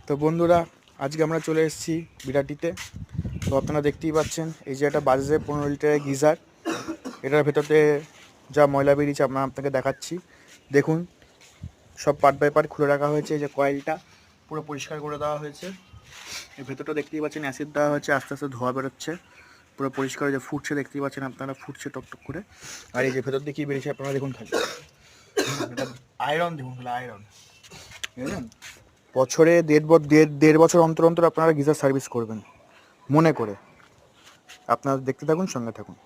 তো বন্ধুরা, আজকে আমরা চলে এসেছি বিরাটিতে। তো আপনারা দেখতেই পাচ্ছেন, এই যে একটা বাজাজের 15 লিটারের গিজার, এটার ভেতরে যা ময়লা বেরিয়েছে আপনাকে দেখাচ্ছি। দেখুন, সব পার্ট বাই পার্ট খুলে রাখা হয়েছে। এই যে কয়েলটা পুরো পরিষ্কার করে দেওয়া হয়েছে। এর ভেতরটা দেখতেই পাচ্ছেন অ্যাসিড দেওয়া হয়েছে, আস্তে আস্তে ধোয়া বেরোচ্ছে, পুরো পরিষ্কার। যে ফুটছে দেখতেই পাচ্ছেন আপনারা, ফুটছে টকটক করে। আর এই যে ভেতর দিয়ে কী বেরিয়েছে আপনারা দেখুন খালি, এটা আয়রন। দেখুন খালি আয়রন, বুঝলেন? বছরে দেড় বছর অন্তর অন্তর আপনারা গিজার সার্ভিস করবেন মনে করে। আপনারা দেখতে থাকুন, সঙ্গে থাকুন।